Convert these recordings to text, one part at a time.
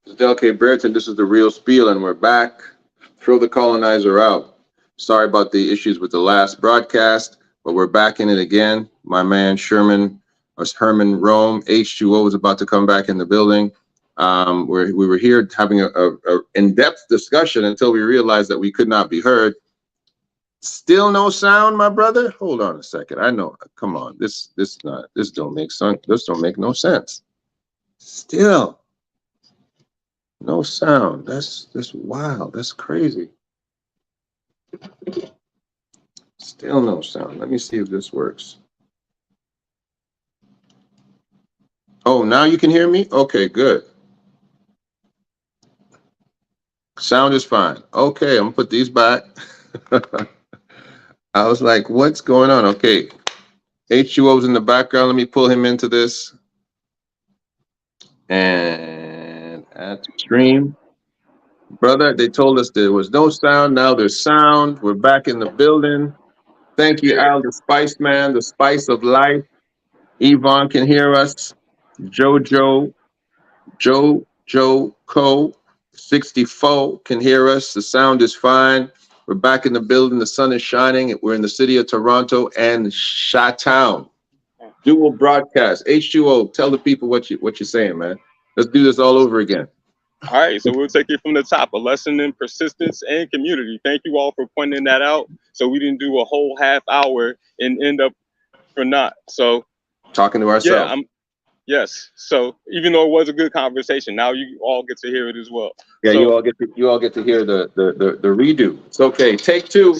This is Del K. Brereton. This is the Real Spiel, and we're back. Throw the colonizer out. Sorry about the issues with the last broadcast, but we're back in it again. My man Herman Rome, H2O, is about to come back in the building. We were here having a in-depth discussion until we realized that we could not be heard. Still no sound, my brother. Hold on a second. I know. Come on. This don't make sense. This don't make no sense. Still. No sound. That's wild. That's crazy. Still no sound. Let me see if this works. Oh, now you can hear me? Okay, good. Sound is fine. Okay, I'm gonna put these back. I was like, what's going on? Okay. H2O's in the background. Let me pull him into this. And add to stream. Brother, they told us there was no sound. Now there's sound. We're back in the building. Thank you, Al, the Spice Man, the spice of life. Yvonne can hear us. Jojo Co. 64 can hear us. The sound is fine. We're back in the building. The sun is shining. We're in the city of Toronto and Chi-Town. Dual broadcast. H2O, tell the people what you're saying, man. Let's do this all over again. All right, so we'll take it from the top. A lesson in persistence and community. Thank you all for pointing that out. So we didn't do a whole half hour and end up for not. So talking to ourselves. Yeah, yes. So even though it was a good conversation, now you all get to hear it as well. Yeah, so, you all get to hear the redo. It's okay. Take two.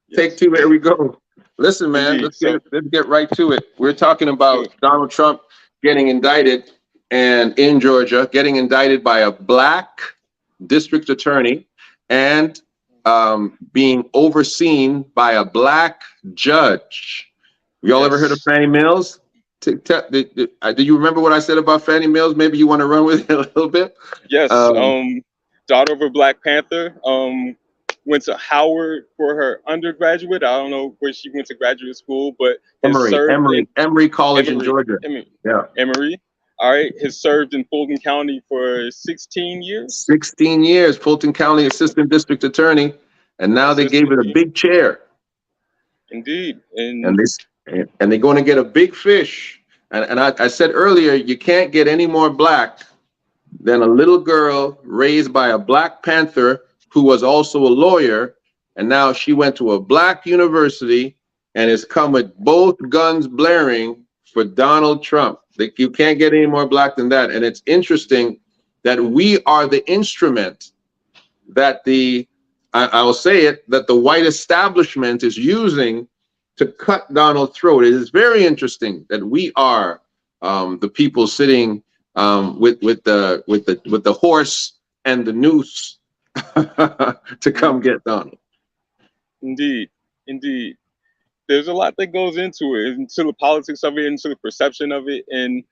Yes. Take two. Here we go. Listen, man. Let's get right to it. We're talking about Donald Trump getting indicted. And in Georgia, getting indicted by a black district attorney and being overseen by a black judge. Y'all ever heard of Fannie Mills? Do you remember what I said about Fannie Mills? Maybe you want to run with it a little bit? Yes. Daughter of a Black Panther. Went to Howard for her undergraduate. I don't know where she went to graduate school, but Emory College in Georgia. Emory. All right, has served in Fulton County for 16 years. 16 years, Fulton County Assistant District Attorney, and now they gave it a big chair. Indeed, and they're going to get a big fish. And I said earlier, you can't get any more black than a little girl raised by a Black Panther who was also a lawyer, and now she went to a black university and has come with both guns blaring for Donald Trump. You can't get any more black than that. And it's interesting that we are the instrument that I'll say it, that the white establishment is using to cut Donald's throat. It is very interesting that we are the people sitting with the horse and the noose to come get Donald. Indeed. There's a lot that goes into it, into the politics of it, into the perception of it. And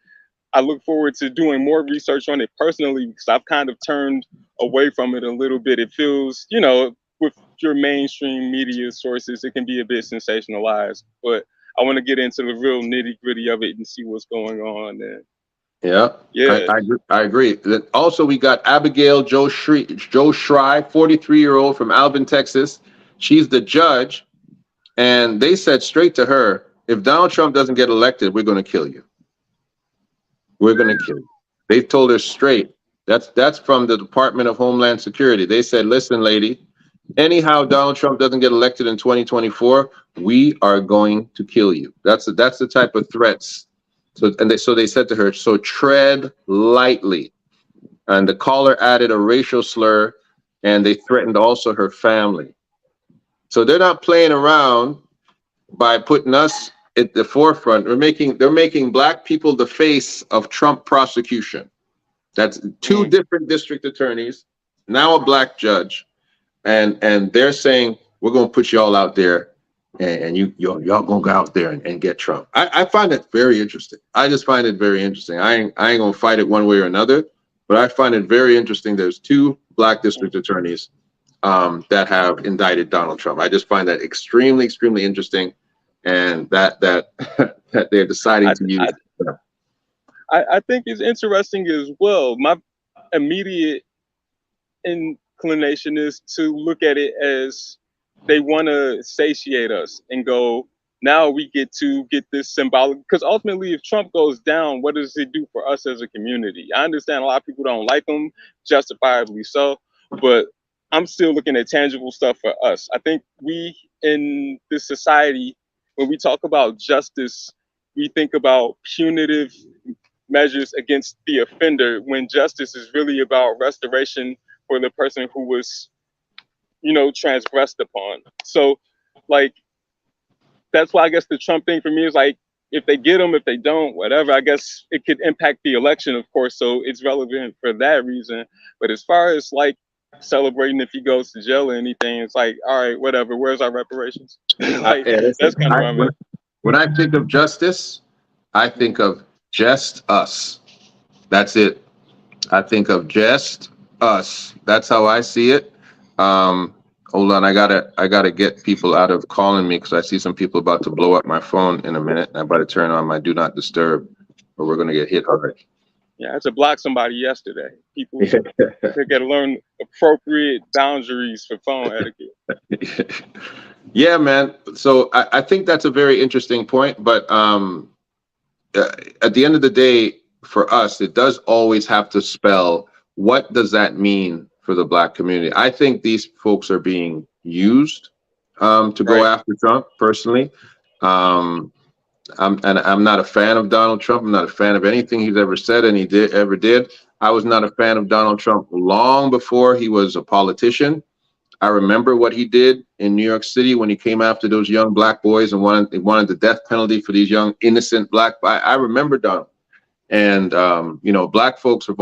I look forward to doing more research on it personally, because I've kind of turned away from it a little bit. It feels, with your mainstream media sources, it can be a bit sensationalized. But I want to get into the real nitty gritty of it and see what's going on there. Yeah. I agree. Also, we got Abigail Joe Schrei, 43-year-old from Alvin, Texas. She's the judge. And they said straight to her, if Donald Trump doesn't get elected, we're going to kill you. We're going to kill you. They told her straight. That's from the Department of Homeland Security. They said, listen, lady, anyhow Donald Trump doesn't get elected in 2024, we are going to kill you. That's the type of threats. So they said to her, so tread lightly. And the caller added a racial slur, and they threatened also her family. So they're not playing around by putting us at the forefront. They're making black people the face of Trump prosecution. That's two different district attorneys, now a black judge, and they're saying we're going to put y'all out there, and y'all gonna go out there and get Trump. I find it very interesting. I just find it very interesting. I ain't gonna fight it one way or another, but I find it very interesting. There's two black district attorneys that have indicted Donald Trump. I just find that extremely, extremely interesting, and that they're deciding to use. I think it's interesting as well. immediate inclination is to look at it as they want to satiate us and go, now we get to get this symbolic, because ultimately if Trump goes down, what does it do for us as a community? I understand a lot of people don't like him, justifiably so, but I'm still looking at tangible stuff for us. I think we in this society, when we talk about justice, we think about punitive measures against the offender, when justice is really about restoration for the person who was, transgressed upon. So, like, that's why I guess the Trump thing for me is like, if they get him, if they don't, whatever, I guess it could impact the election, of course. So it's relevant for that reason. But as far as like celebrating if he goes to jail or anything, it's like, all right, whatever. Where's our reparations? Like, Yeah, that's kind of where I'm at. when I think of justice, I think of just us. That's it. I think of just us. That's how I see it. Hold on, I gotta get people out of calling me because I see some people about to blow up my phone in a minute. I better turn on my do not disturb, or we're gonna get hit hard. Yeah, I had to block somebody yesterday. People they got to learn appropriate boundaries for phone etiquette. Yeah, man. So I think that's a very interesting point, but at the end of the day, for us, it does always have to spell what does that mean for the Black community. I think these folks are being used to go after Trump. Personally, I'm not a fan of Donald Trump. I'm not a fan of anything he's ever said and he ever did. I was not a fan of Donald Trump long before he was a politician. I remember what he did in New York City when he came after those young Black boys and wanted the death penalty for these young innocent Black. I remember Donald, and Black folks they've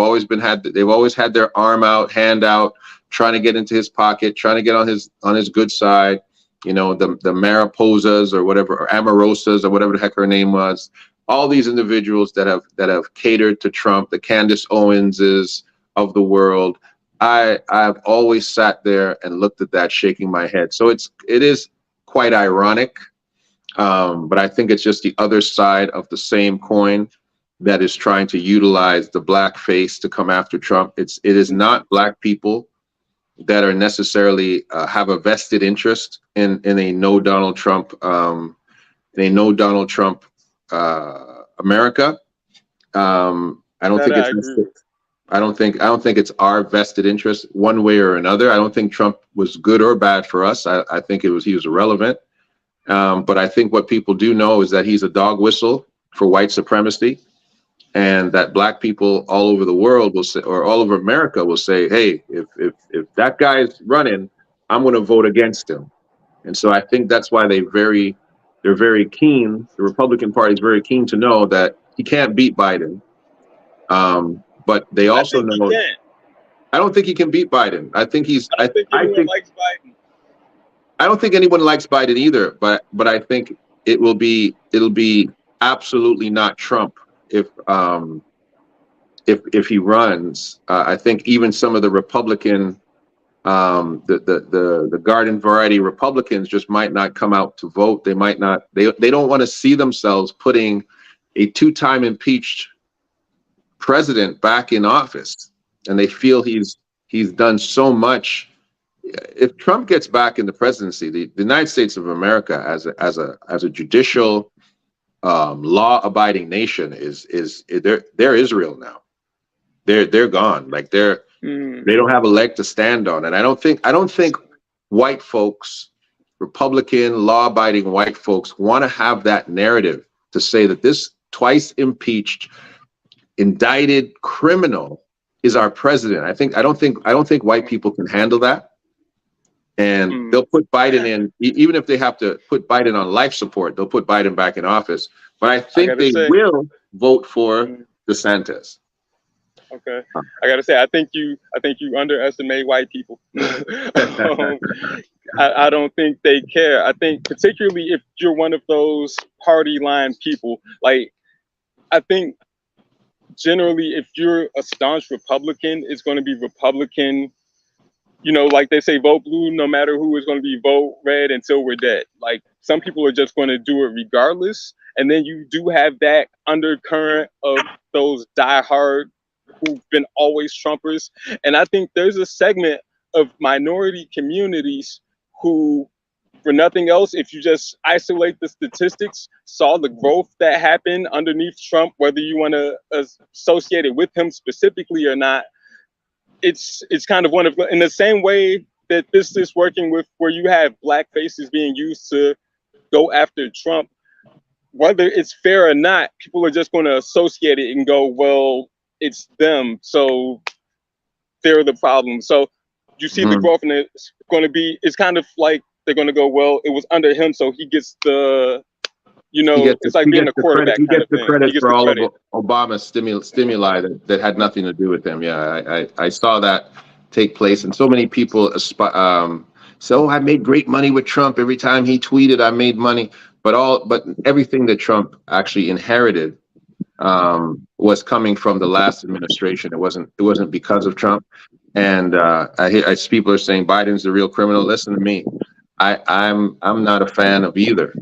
always had their arm out, hand out, trying to get into his pocket, trying to get on his good side. The Mariposas or whatever, or Amarosas or whatever the heck her name was. All these individuals that have catered to Trump, the Candace Owenses of the world. I've always sat there and looked at that, shaking my head. So it is quite ironic, but I think it's just the other side of the same coin that is trying to utilize the Black face to come after Trump. It is not Black people that are necessarily have a vested interest in a no Donald Trump America. I don't think it's. I don't think it's our vested interest one way or another. I don't think Trump was good or bad for us. I think he was irrelevant. But I think what people do know is that he's a dog whistle for white supremacy, and that Black people all over the world will say, or all over America will say, hey, if that guy's running, I'm going to vote against him. And so I think that's why they're very keen. The Republican Party is very keen to know that he can't beat Biden. But they also know. I don't think he can beat Biden. I think he's. I think anyone likes Biden. I don't think anyone likes Biden either. But I think it'll be absolutely not Trump if he runs. I think even some of the Republican, the garden variety Republicans just might not come out to vote. They might not. They don't want to see themselves putting a two-time impeached president back in office, and they feel he's done so much. If Trump gets back in the presidency, the United States of America as a judicial, law-abiding nation they're Israel now. They're gone. Like they don't have a leg to stand on. And I don't think white folks, Republican law-abiding white folks, want to have that narrative to say that this twice impeached, indicted criminal is our president. I don't think white people can handle that, and they'll put Biden in, even if they have to put Biden on life support. They'll put Biden back in office, but I think they will vote for DeSantis. Okay, I gotta say, I think you underestimate white people. I don't think they care. I think particularly if you're one of those party line people, like I think. Generally, if you're a staunch Republican, it's going to be Republican, like they say, vote blue, no matter who, is going to be vote red until we're dead. Like some people are just going to do it regardless. And then you do have that undercurrent of those diehard who've been always Trumpers. And I think there's a segment of minority communities who, for nothing else, if you just isolate the statistics, saw the growth that happened underneath Trump, whether you want to associate it with him specifically or not. It's kind of one of, in the same way that this is working with where you have black faces being used to go after Trump, whether it's fair or not, people are just going to associate it and go, well, it's them, so they're the problem. So you see the growth, and it's going to be, it's kind of like they're going to go, well, it was under him, so he gets the, it's like being a quarterback kind of thing. He gets the credit for all of Obama's stimuli that had nothing to do with him. Yeah, I saw that take place, and so many people so I made great money with Trump. Every time he tweeted, I made money. But everything that Trump actually inherited was coming from the last administration. It wasn't because of Trump. And I see people are saying Biden's the real criminal. Listen to me. I'm not a fan of either.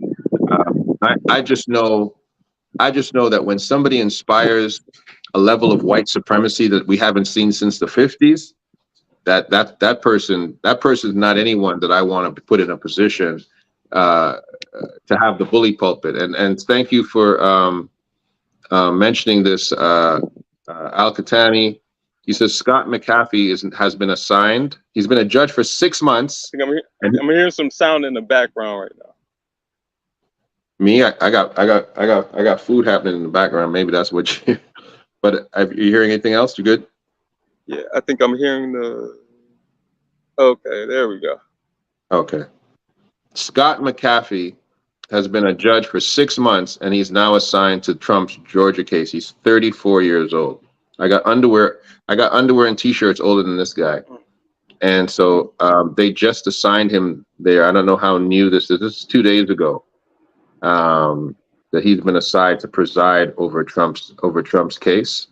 I just know that when somebody inspires a level of white supremacy that we haven't seen since the 50s, that person is not anyone that I want to put in a position to have the bully pulpit. And thank you for mentioning this, Al-Katani. He says Scott McAfee has been assigned. He's been a judge for 6 months. I think I'm hearing some sound in the background right now. Me, I got food happening in the background. Maybe that's what you. But are you hearing anything else? You good? Yeah, I think I'm hearing the. Okay, there we go. Okay. Scott McAfee has been a judge for 6 months, and he's now assigned to Trump's Georgia case. He's 34 years old. I got underwear and T-shirts older than this guy, and so they just assigned him there. I don't know how new this is. This is 2 days ago that he's been assigned to preside over Trump's case.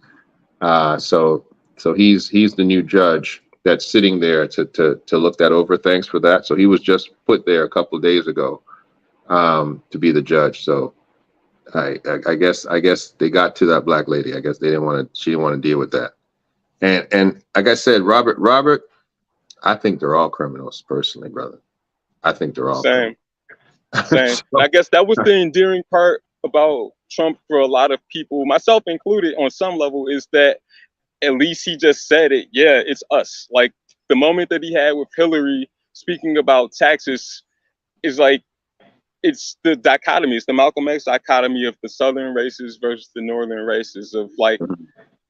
So he's the new judge that's sitting there to look that over. Thanks for that. So he was just put there a couple of days ago to be the judge. So I guess they got to that black lady. I guess she didn't want to deal with that. And like I said, Robert, I think they're all criminals personally, brother. I think they're all same. So, I guess that was the endearing part about Trump for a lot of people, myself included, on some level, is that at least he just said it. Yeah, it's us. Like the moment that he had with Hillary speaking about taxes is like, it's the dichotomy. It's the Malcolm X dichotomy of the Southern races versus the Northern races. Of like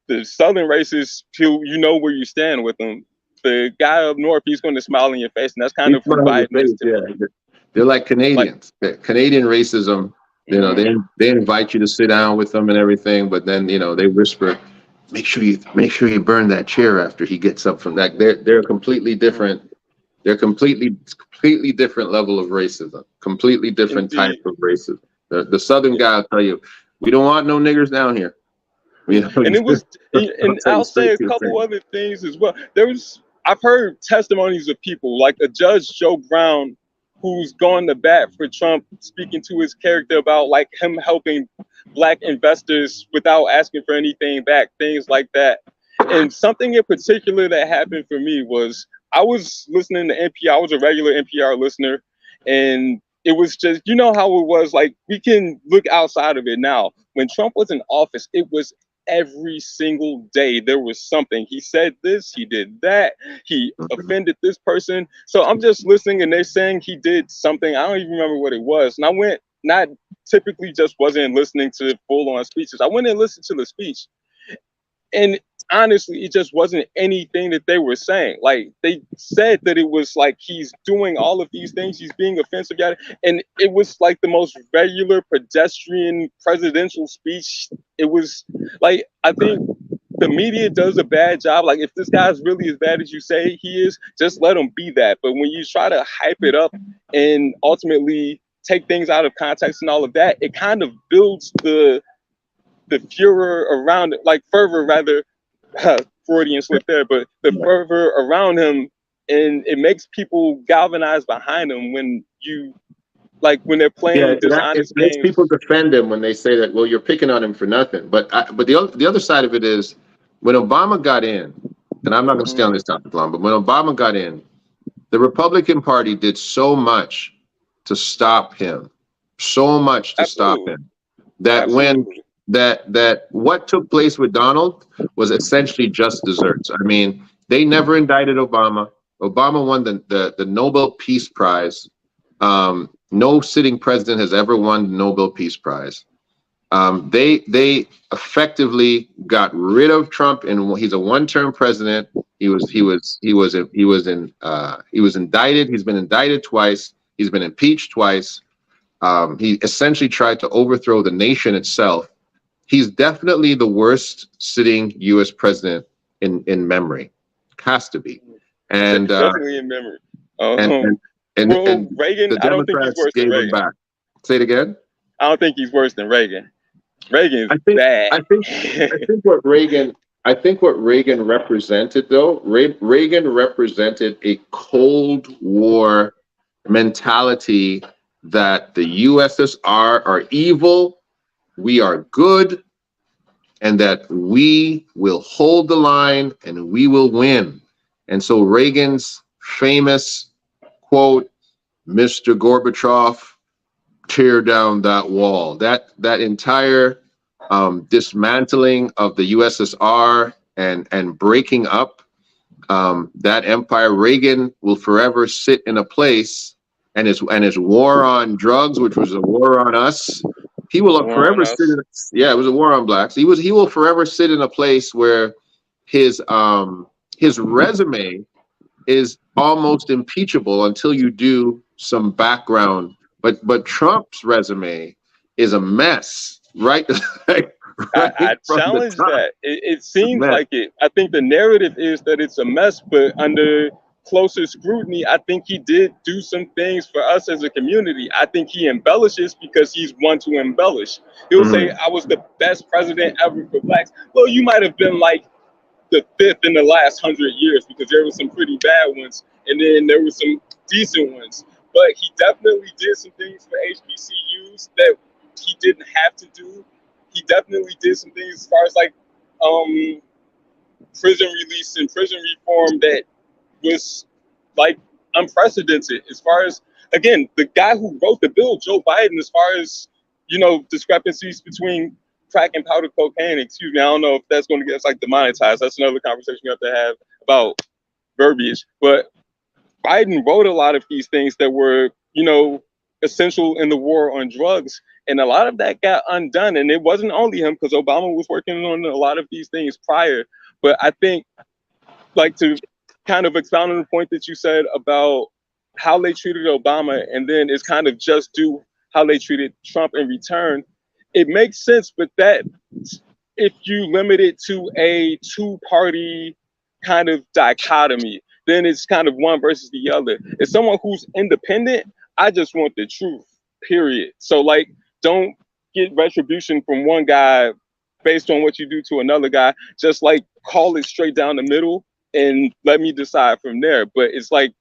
the Southern races, you know where you stand with them. The guy up north, he's going to smile in your face, and that's kind of who Biden is. Yeah. They're like Canadians. Canadian racism. You know, they invite you to sit down with them and everything, but then they whisper, make sure you burn that chair after he gets up from that. They're completely different. They're completely different level of racism. Completely different type of racism. The Southern guy will tell you, we don't want no niggers down here. And it was, and I'll say a couple other things as well. I've heard testimonies of people like a Judge Joe Brown, who's gone to bat for Trump, speaking to his character about like him helping black investors without asking for anything back, things like that. And something in particular that happened for me was I was listening to NPR. I was a regular NPR listener, and it was just, you know how it was, like we can look outside of it now. When Trump was in office, it was every single day there was something. He said this, he did that, he offended this person. So I'm just listening, and they're saying he did something. I don't even remember what it was. And I went, not typically just wasn't listening to full-on speeches. I went and listened to the speech, and honestly, it just wasn't anything that they were saying. Like they said that it was like he's doing all of these things, he's being offensive, and it was like the most regular pedestrian presidential speech. It was like, I think the media does a bad job. Like if this guy's really as bad as you say he is, just let him be that. But when you try to hype it up and ultimately take things out of context and all of that, it kind of builds the furor around it, like fervor rather, Freudian slip there, but the fervor around him, and it makes people galvanize behind him when they're playing dishonest games. People defend him when they say that, well, you're picking on him for nothing. But the other side of it is, when Obama got in, and I'm not going to stay on this topic long, but when Obama got in, the Republican Party did so much to stop him, so much to stop him, that when that what took place with Donald was essentially just desserts. I mean, they never indicted Obama. Obama won the Nobel Peace Prize. No sitting president has ever won the Nobel Peace Prize. They effectively got rid of Trump, and he's a one-term president. He was indicted. He's been indicted twice. He's been impeached twice. He essentially tried to overthrow the nation itself. He's definitely the worst sitting U.S. president in memory. Has to be. And definitely in memory. And Reagan, the I don't think he's Democrats worse than gave him Reagan. back. Say it again. I don't think he's worse than Reagan. Reagan's bad. I think what Reagan represented, though, Reagan represented a Cold War mentality that the USSR are evil, we are good, and that we will hold the line and we will win. And so Reagan's famous quote, "Mr. Gorbachev, tear down that wall." That entire dismantling of the USSR and breaking up that empire. Reagan will forever sit in a place, and his war on drugs, which was a war on us. He will forever sit in. Yeah, it was a war on blacks. He will forever sit in a place where his resume is almost impeachable until you do some background. But Trump's resume is a mess, right? I challenge that. It seems like it. I think the narrative is that it's a mess, but under closer scrutiny, I think he did do some things for us as a community. I think he embellishes because he's one to embellish. He'll say, "I was the best president ever for blacks." Well, you might have been like the fifth in the last 100 years, because there were some pretty bad ones, and then there were some decent ones. But he definitely did some things for HBCUs that he didn't have to do. He definitely did some things as far as like prison release and prison reform that was like unprecedented. As far as, again, the guy who wrote the bill, Joe Biden, as far as, discrepancies between crack and powder cocaine, excuse me, I don't know if that's going to get us like demonetized. That's another conversation we have to have about verbiage. But Biden wrote a lot of these things that were, essential in the war on drugs. And a lot of that got undone. And it wasn't only him, because Obama was working on a lot of these things prior. But I think, like, to kind of expound on the point that you said about how they treated Obama, and then it's kind of just do how they treated Trump in return, it makes sense. But that, if you limit it to a two-party kind of dichotomy, then it's kind of one versus the other. As someone who's independent, I just want the truth, period. So, like, don't get retribution from one guy based on what you do to another guy. Just, like, call it straight down the middle and let me decide from there. But it's like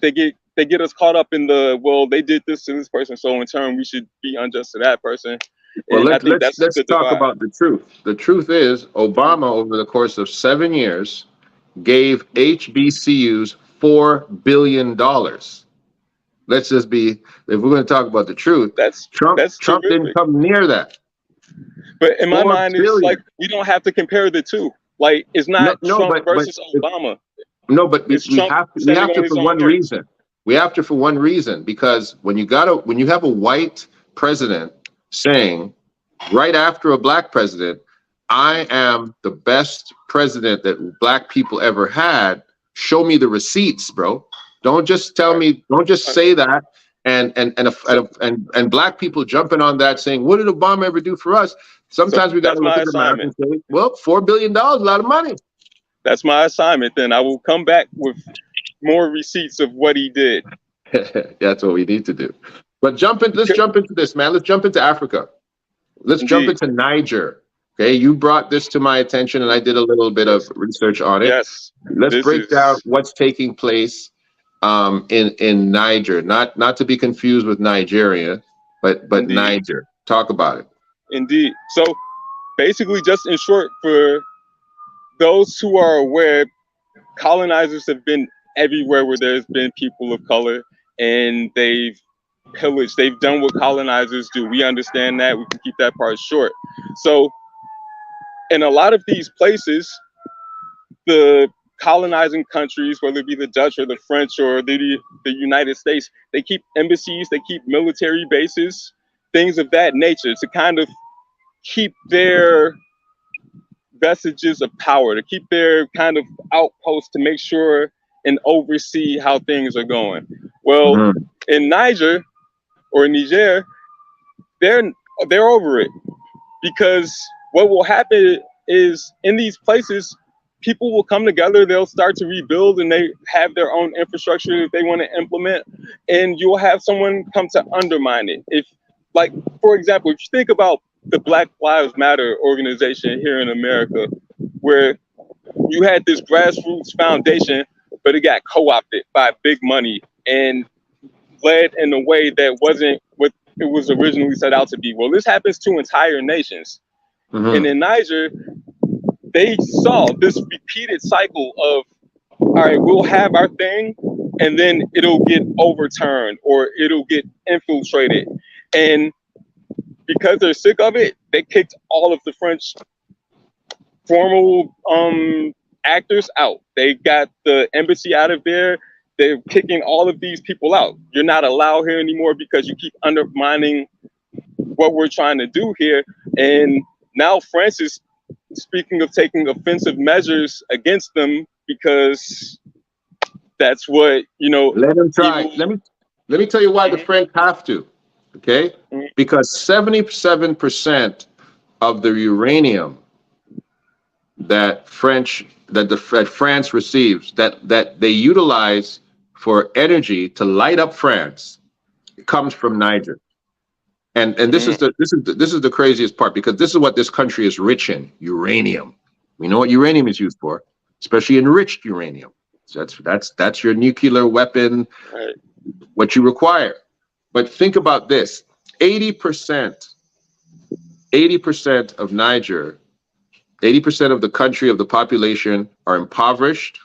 they get us caught up in the, well, they did this to this person, so in turn we should be unjust to that person. Well, let's talk about the truth. The truth is, Obama, over the course of 7 years, gave HBCUs $4 billion. Let's just be, if we're going to talk about the truth, Trump didn't come near that. But in my mind, it's like, we don't have to compare the two. Like, it's not Trump versus Obama. No, but we have to for one reason. We have to for one reason, because when you have a white president saying right after a black president, "I am the best president that black people ever had," show me the receipts, bro. Don't just tell me, don't just say that and black people jumping on that saying, "What did Obama ever do for us?" Sometimes we got to look at the math and say, well, $4 billion, a lot of money. That's my assignment. Then I will come back with more receipts of what he did. That's what we need to do. But let's jump into this, man. Let's jump into Africa. Let's jump into Niger. Okay, you brought this to my attention, and I did a little bit of research on it. Yes. Let's break down what's taking place in Niger. Not to be confused with Nigeria, but Niger. Talk about it. Indeed. So basically, just in short, for those who are aware, colonizers have been everywhere where there's been people of color, and they've pillaged. They've done what colonizers do. We understand that. We can keep that part short. So in a lot of these places, the colonizing countries, whether it be the Dutch or the French or the United States, they keep embassies, they keep military bases, things of that nature to kind of keep their vestiges of power, to keep their kind of outposts to make sure and oversee how things are going. Well, in Niger or Niger, they're over it, because what will happen is in these places, people will come together, they'll start to rebuild, and they have their own infrastructure that they want to implement, and you'll have someone come to undermine it. If, like, for example, if you think about the Black Lives Matter organization here in America, where you had this grassroots foundation, but it got co-opted by big money and led in a way that wasn't what it was originally set out to be. Well, this happens to entire nations. And in Niger, they saw this repeated cycle of, all right, we'll have our thing, and then it'll get overturned or it'll get infiltrated. And because they're sick of it, they kicked all of the French formal actors out. They got the embassy out of there. They're kicking all of these people out. You're not allowed here anymore because you keep undermining what we're trying to do here. And now France is speaking of taking offensive measures against them, because that's what, you know. Let them try. Let me tell you why the French have to. Okay, because 77% of the uranium that France receives, that they utilize for energy to light up France, comes from Niger. And this is the craziest part, because this is what this country is rich in: uranium. We know what uranium is used for, especially enriched uranium. So that's your nuclear weapon, right, what you require. But think about this: 80% of Niger, 80% of the country, of the population, are impoverished.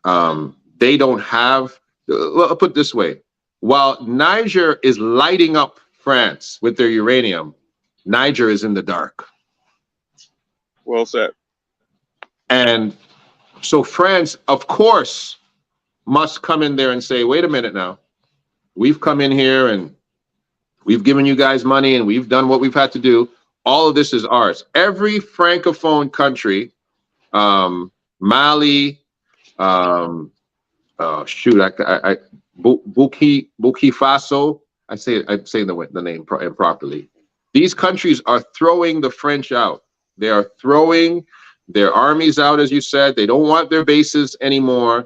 They don't have. Well, I'll put it this way: while Niger is lighting up France with their uranium, Niger is in the dark. Well said. And so France, of course, must come in there and say, wait a minute now. We've come in here and we've given you guys money and we've done what we've had to do. All of this is ours. Every Francophone country, Mali, Burkina Faso, I'm saying the name improperly. These countries are throwing the French out. They are throwing their armies out, as you said. They don't want their bases anymore.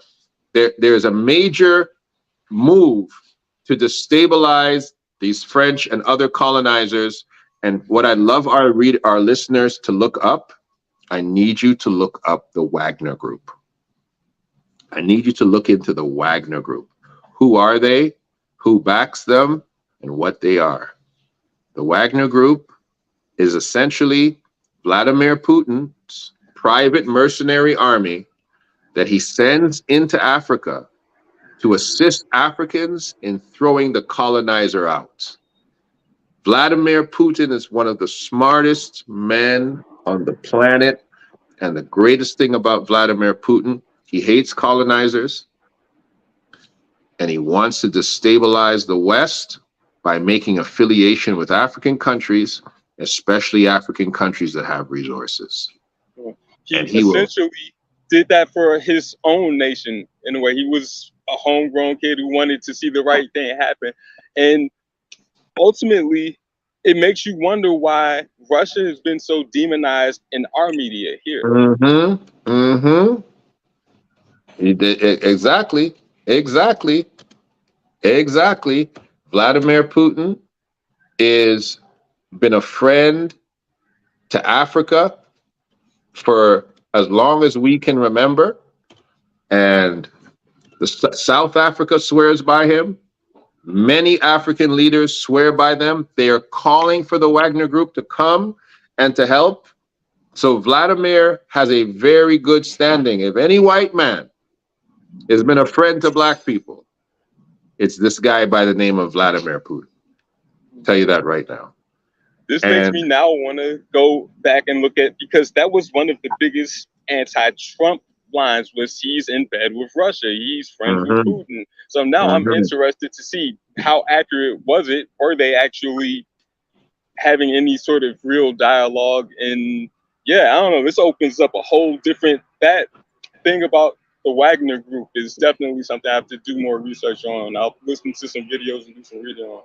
There's a major move to destabilize these French and other colonizers. And what I'd love our listeners to look up, I need you to look up the Wagner Group. I need you to look into the Wagner Group. Who are they? Who backs them? And what they are. The Wagner Group is essentially Vladimir Putin's private mercenary army that he sends into Africa to assist Africans in throwing the colonizer out. Vladimir Putin is one of the smartest men on the planet. And the greatest thing about Vladimir Putin, he hates colonizers. And he wants to destabilize the West by making affiliation with African countries, especially African countries that have resources. He essentially did that for his own nation in a way. He was a homegrown kid who wanted to see the right thing happen. And ultimately, it makes you wonder why Russia has been so demonized in our media here. Exactly. Vladimir Putin is been a friend to Africa for as long as we can remember. And South Africa swears by him. Many African leaders swear by them. They are calling for the Wagner Group to come and to help. So Vladimir has a very good standing. If any white man has been a friend to black people, it's this guy by the name of Vladimir Putin. I'll tell you that right now. This makes And me now want to go back and look at, because that was one of the biggest anti-Trump lines, was he's in bed with Russia, he's friends with mhm, Putin. So now I'm mhm. interested to see how accurate was it. Were they actually having any sort of real dialogue? And yeah, I don't know. This opens up a whole different, that thing about the Wagner Group is definitely something I have to do more research on. I'll listen to some videos and do some reading on.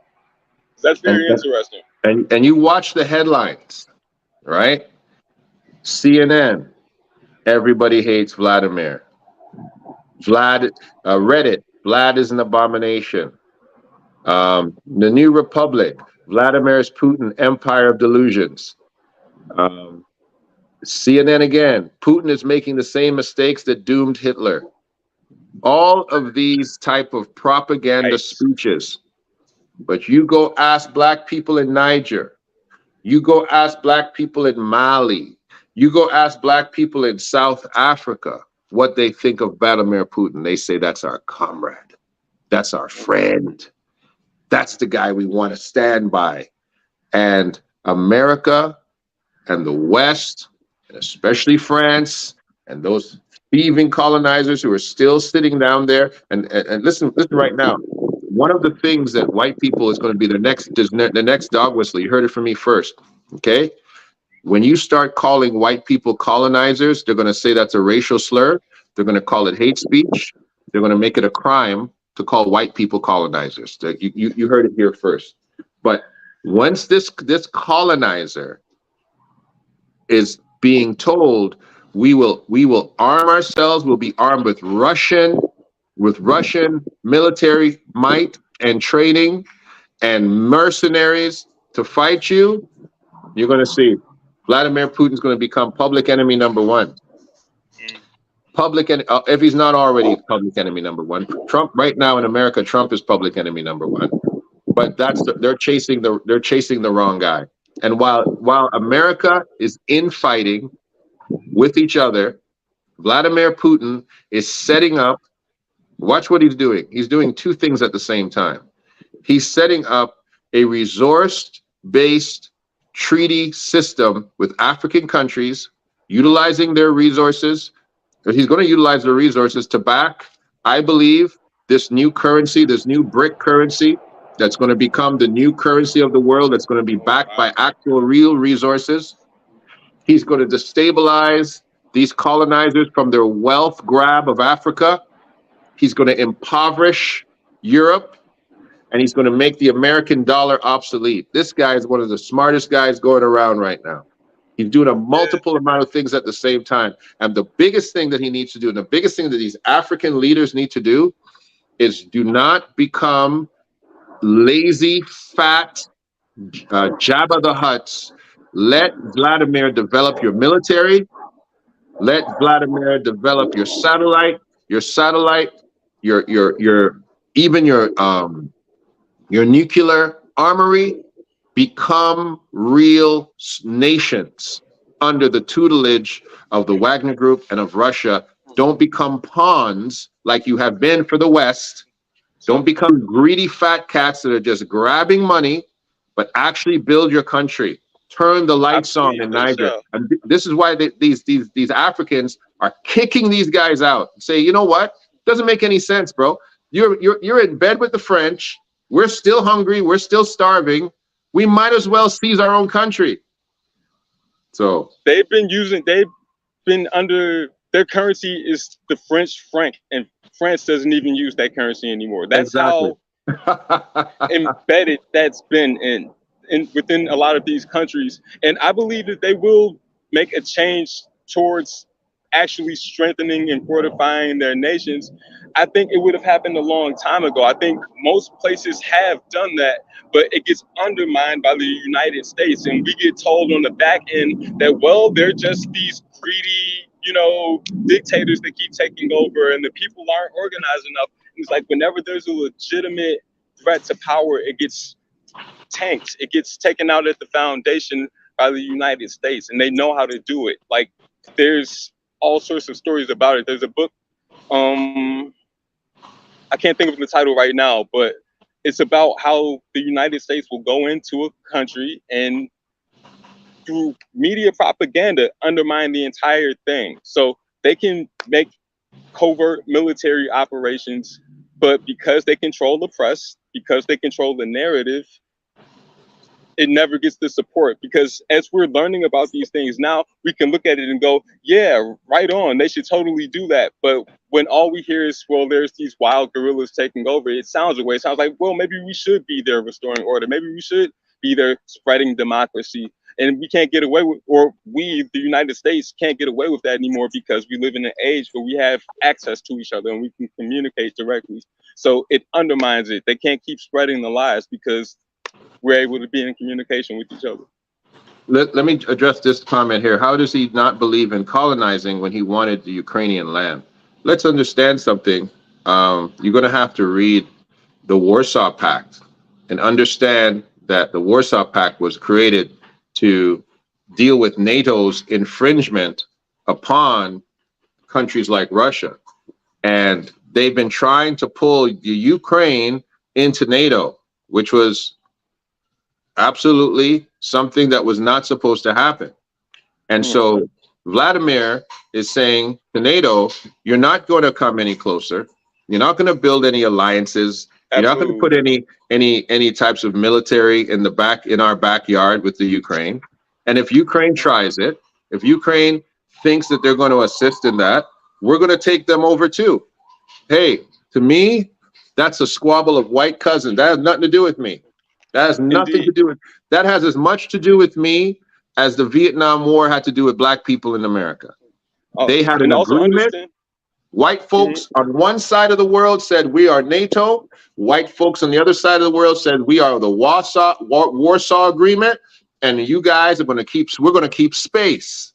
That's and, very interesting. and you watch the headlines, right? CNN, everybody hates Vladimir. Vlad, Reddit, Vlad is an abomination. The New Republic, Vladimir's Putin, Empire of Delusions. Um, CNN again, Putin is making the same mistakes that doomed Hitler. All of these type of propaganda Yikes. speeches. But you go ask black people in Niger, you go ask black people in Mali, you go ask black people in South Africa what they think of Vladimir Putin. They say that's our comrade, that's our friend, that's the guy we want to stand by. And America and the West, and especially France, and those thieving colonizers who are still sitting down there. And listen right now. One of the things that white people is going to be the next dog whistle. You heard it from me first. Okay. When you start calling white people colonizers, they're going to say that's a racial slur. They're going to call it hate speech. They're going to make it a crime to call white people colonizers. You heard it here first. But once this colonizer is being told, we will arm ourselves, we'll be armed with Russian military might and training and mercenaries to fight you, you're going to see Vladimir Putin's going to become public enemy number one. If he's not already public enemy number one. Trump right now in America, Trump is public enemy number one. But they're chasing the wrong guy. And while America is infighting with each other, Vladimir Putin is setting up. Watch what he's doing. He's doing two things at the same time. He's setting up a resource-based treaty system with African countries, utilizing their resources. He's going to utilize the resources to back, I believe, this new currency, this new BRIC currency that's going to become the new currency of the world, that's going to be backed by actual real resources. He's going to destabilize these colonizers from their wealth grab of Africa. He's going to impoverish Europe, and he's going to make the American dollar obsolete. This guy is one of the smartest guys going around right now. He's doing a multiple amount of things at the same time. And the biggest thing that he needs to do, and the biggest thing that these African leaders need to do, is do not become lazy, fat, Jabba the Hutts. Let Vladimir develop your military. Let Vladimir develop your satellite, even your nuclear armory. Become real nations under the tutelage of the Wagner Group and of Russia. Don't become pawns like you have been for the West. Don't become greedy fat cats that are just grabbing money, but actually build your country. Turn the lights on in Niger. And this is why these Africans are kicking these guys out. Say, you know what? Doesn't make any sense, bro. You're in bed with the French. We're still hungry. We're still starving. We might as well seize our own country. So they've been under, their currency is the French franc, and France doesn't even use that currency anymore. That's exactly how embedded that's been in within a lot of these countries. And I believe that they will make a change towards actually strengthening and fortifying their nations. I think it would have happened a long time ago. I think most places have done that, but it gets undermined by the United States. And we get told on the back end that, well, they're just these greedy, dictators that keep taking over, and the people aren't organized enough. And it's like, whenever there's a legitimate threat to power, it gets tanked. It gets taken out at the foundation by the United States, and they know how to do it. Like, there's all sorts of stories about it. There's a book, I can't think of the title right now, but it's about how the United States will go into a country and through media propaganda undermine the entire thing. So they can make covert military operations, but because they control the press, because they control the narrative, it never gets the support. Because as we're learning about these things now, we can look at it and go, yeah, right on, they should totally do that. But when all we hear is, well, there's these wild guerrillas taking over, it sounds away. It sounds like, well, maybe we should be there restoring order. Maybe we should be there spreading democracy. And we can't get away with, or we, the United States, can't get away with that anymore because we live in an age where we have access to each other and we can communicate directly. So it undermines it. They can't keep spreading the lies because we're able to be in communication with each other. Let me address this comment here. How does he not believe in colonizing when he wanted the Ukrainian land? Let's understand something. You're going to have to read the Warsaw Pact and understand that the Warsaw Pact was created to deal with NATO's infringement upon countries like Russia. And they've been trying to pull the Ukraine into NATO, which was absolutely something that was not supposed to happen. And so Vladimir is saying to NATO, you're not going to come any closer. You're not going to build any alliances. You're not going to put any types of military in our backyard with the Ukraine. And if Ukraine tries it, if Ukraine thinks that they're going to assist in that, we're going to take them over too. Hey, to me, that's a squabble of white cousins. That has nothing to do with me. That has nothing to do with, that has as much to do with me as the Vietnam War had to do with black people in America. They had an agreement. White folks on one side of the world said we are NATO. White folks on the other side of the world said we are the Warsaw Agreement, and you guys are going to keep, we're going to keep space.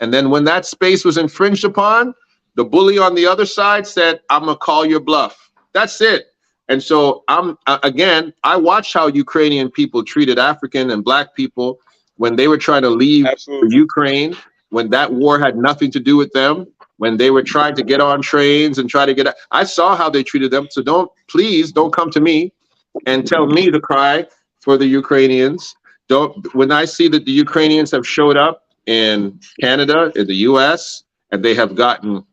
And then when that space was infringed upon, the bully on the other side said, I'm going to call your bluff. That's it. And so again, I watched how Ukrainian people treated African and black people when they were trying to leave Ukraine, when that war had nothing to do with them, when they were trying to get on trains and try to get, I saw how they treated them. So please don't come to me and tell me to cry for the Ukrainians. When I see that the Ukrainians have showed up in Canada, in the US, and they have gotten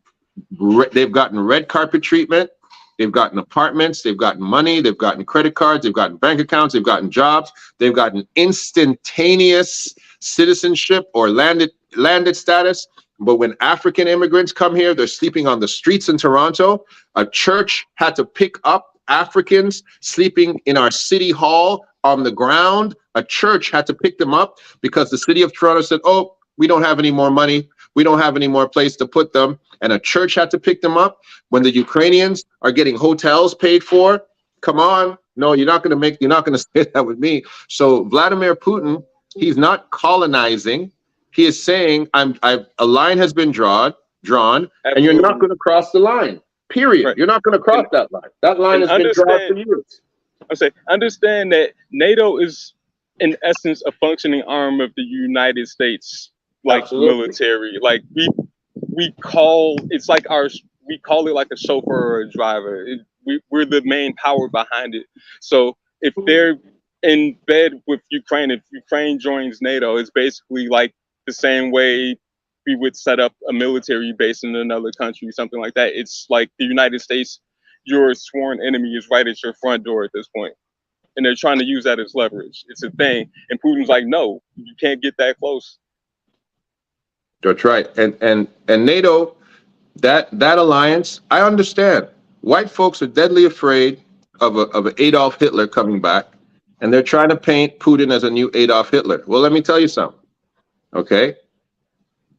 red carpet treatment, they've gotten apartments, they've gotten money, they've gotten credit cards, they've gotten bank accounts, they've gotten jobs, they've gotten instantaneous citizenship or landed status. But when African immigrants come here, they're sleeping on the streets in Toronto. A church had to pick up Africans sleeping in our city hall on the ground. A church had to pick them up because the city of Toronto said, oh, we don't have any more money. We don't have any more place to put them. And a church had to pick them up. When the Ukrainians are getting hotels paid for, come on. No, you're not going to say that with me. So Vladimir Putin, he's not colonizing. He is saying, a line has been drawn, and you're not going to cross the line. Period. Right. You're not going to cross that line. That line has been drawn for years. I say, understand that NATO is, in essence, a functioning arm of the United States, like military. Like we call it like a chauffeur or a driver. We're the main power behind it. So if they're in bed with Ukraine, if Ukraine joins NATO, it's basically like the same way we would set up a military base in another country, something like that. It's like the United States, your sworn enemy is right at your front door at this point. And they're trying to use that as leverage. It's a thing. And Putin's like, no, you can't get that close. That's right. And NATO, that alliance, I understand. White folks are deadly afraid of Adolf Hitler coming back, and they're trying to paint Putin as a new Adolf Hitler. Well, let me tell you something. Okay,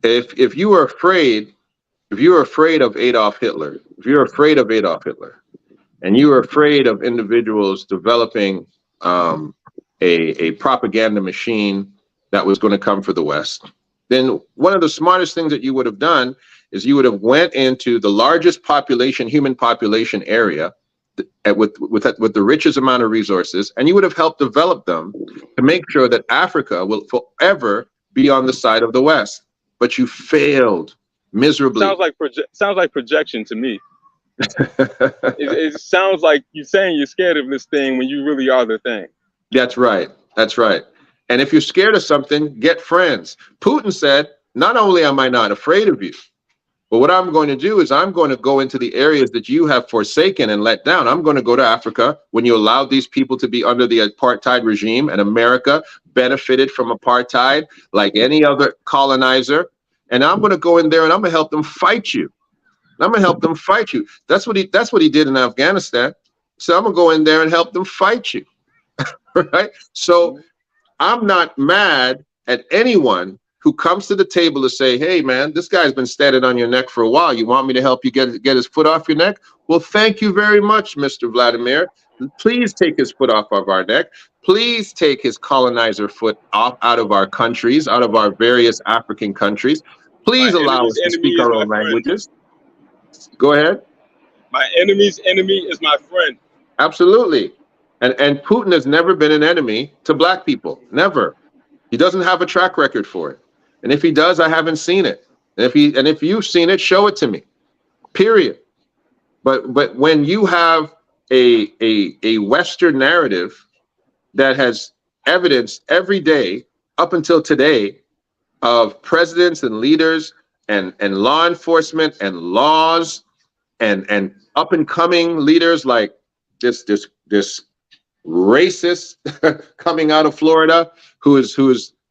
if you are afraid of Adolf Hitler, and you are afraid of individuals developing a propaganda machine that was going to come for the West, then one of the smartest things that you would have done is you would have went into the largest human population area with the richest amount of resources, and you would have helped develop them to make sure that Africa will forever be on the side of the West. But you failed miserably. Sounds like projection to me. It sounds like you're saying you're scared of this thing when you really are the thing. That's right. That's right. And if you're scared of something, get friends. Putin said, not only am I not afraid of you, but what I'm going to do is I'm going to go into the areas that you have forsaken and let down. I'm going to go to Africa when you allowed these people to be under the apartheid regime, and America benefited from apartheid like any other colonizer. And I'm going to go in there and I'm going to help them fight you. I'm going to help them fight you. That's what he did in Afghanistan. So I'm going to go in there and help them fight you. Right? So I'm not mad at anyone who comes to the table to say, hey, man, this guy's been standing on your neck for a while. You want me to help you get his foot off your neck? Well, thank you very much, Mr. Vladimir. Please take his foot off of our neck. Please take his colonizer foot off out of our countries, out of our various African countries. Please allow us to speak our own languages. Go ahead. My enemy's enemy is my friend. Absolutely. And Putin has never been an enemy to black people. Never. He doesn't have a track record for it. And if he does, I haven't seen it. And if you've seen it, show it to me. Period. But when you have a Western narrative that has evidence every day up until today of presidents and leaders and law enforcement and laws and up and coming leaders like this racist coming out of Florida, who is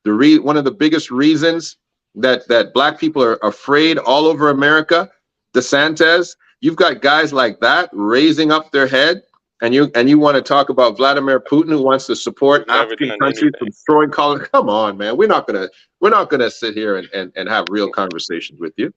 one of the biggest reasons that black people are afraid all over America, DeSantis. You've got guys like that raising up their head, and you want to talk about Vladimir Putin, who wants to support African countries from destroying colonies. Come on, man. We're not gonna sit here and have real conversations with you.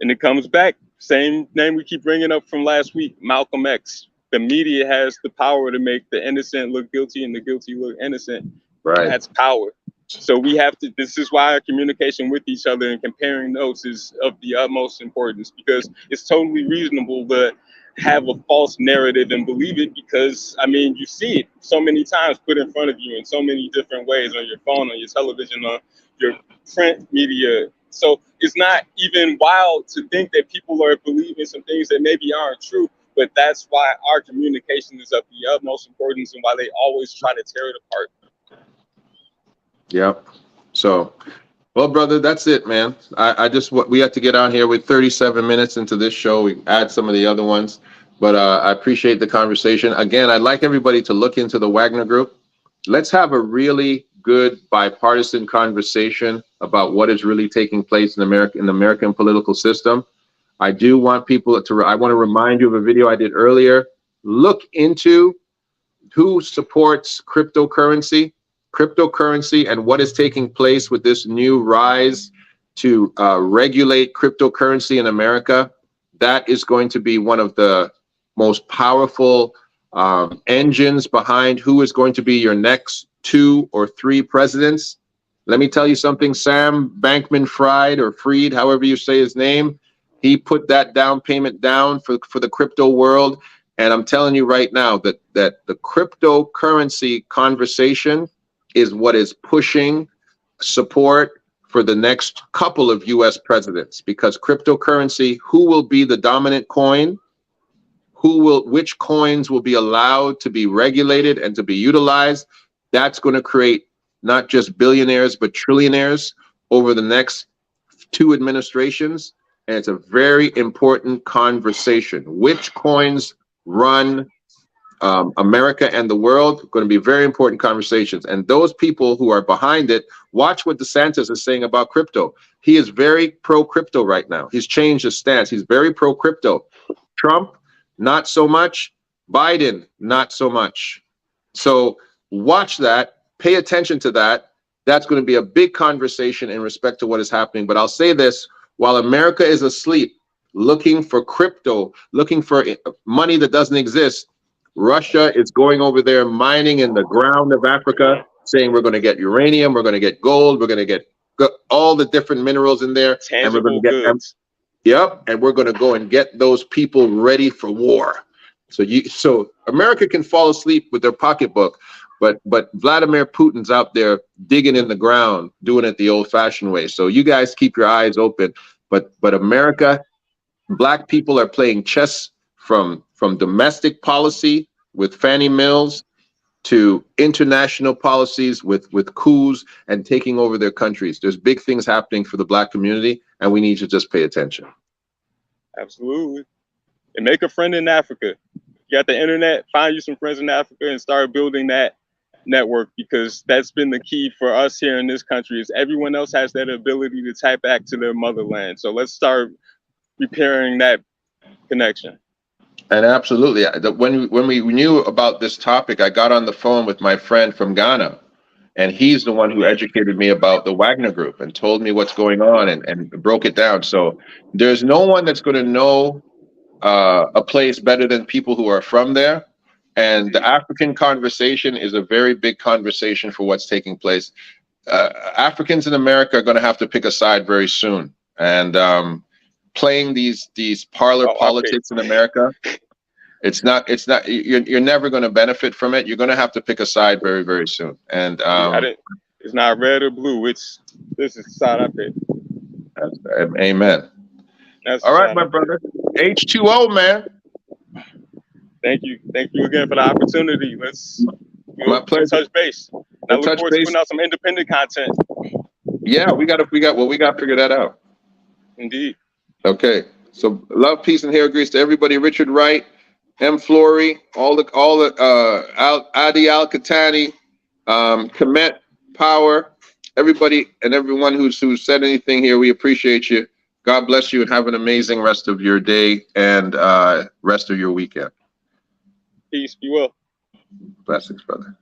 And it comes back, same name we keep bringing up from last week, Malcolm X. The media has the power to make the innocent look guilty and the guilty look innocent. Right. That's power. So we have to, this is why our communication with each other and comparing notes is of the utmost importance, because it's totally reasonable to have a false narrative and believe it, because, I mean, you see it so many times put in front of you in so many different ways, on your phone, on your television, on your print media. So it's not even wild to think that people are believing some things that maybe aren't true. But that's why our communication is of the utmost importance, and why they always try to tear it apart. Yep. So, well, brother, that's it, man. We have to get on here with 37 minutes into this show. We add some of the other ones, but I appreciate the conversation. Again, I'd like everybody to look into the Wagner Group. Let's have a really good bipartisan conversation about what is really taking place in America, in the American political system. I do want people I want to remind you of a video I did earlier. Look into who supports cryptocurrency and what is taking place with this new rise to regulate cryptocurrency in America. That is going to be one of the most powerful engines behind who is going to be your next 2 or 3 presidents. Let me tell you something, Sam Bankman-Fried, however you say his name, he put that down payment down for the crypto world. And I'm telling you right now that the cryptocurrency conversation is what is pushing support for the next couple of US presidents, because cryptocurrency, who will be the dominant coin, which coins will be allowed to be regulated and to be utilized, that's going to create not just billionaires, but trillionaires over the next 2 administrations. And it's a very important conversation. Which coins run America and the world? Going to be very important conversations. And those people who are behind it, watch what DeSantis is saying about crypto. He is very pro-crypto right now. He's changed his stance. He's very pro-crypto. Trump, not so much. Biden, not so much. So watch that. Pay attention to that. That's going to be a big conversation in respect to what is happening. But I'll say this. While America is asleep, looking for crypto, looking for money that doesn't exist, Russia is going over there mining in the ground of Africa, saying we're going to get uranium, we're going to get gold, we're going to get all the different minerals in there. Tangible and we're going to get goods. Yep, and we're going to go and get those people ready for war. So America can fall asleep with their pocketbook, but Vladimir Putin's out there digging in the ground, doing it the old-fashioned way. So you guys keep your eyes open. But America, black people are playing chess from domestic policy with Fannie Mills to international policies with coups and taking over their countries. There's big things happening for the black community, and we need to just pay attention. Absolutely. And make a friend in Africa. You got the internet, find you some friends in Africa and start building that network, because that's been the key for us here in this country. Is everyone else has that ability to tap back to their motherland. So let's start repairing that connection. And absolutely, when we knew about this topic, I got on the phone with my friend from Ghana, and he's the one who educated me about the Wagner Group and told me what's going on and broke it down. So there's no one that's going to know a place better than people who are from there. And the African conversation is a very big conversation for what's taking place. Africans in America are going to have to pick a side very soon. And playing these parlor politics in America, you're never going to benefit from it. You're going to have to pick a side very, very soon. And it's not red or blue. This is the side I pick. Amen. All right, my brother. H2O, man. Thank you again for the opportunity. My pleasure. Touch base. I look forward to putting out some independent content. Yeah, we got to figure that out. Indeed. Okay. So love, peace, and hair grease to everybody. Richard Wright, M. Flory, all the Adi Al Katani, Komet Power, everybody and everyone who's said anything here. We appreciate you. God bless you and have an amazing rest of your day and rest of your weekend. Peace. Be well. Blessings, brother.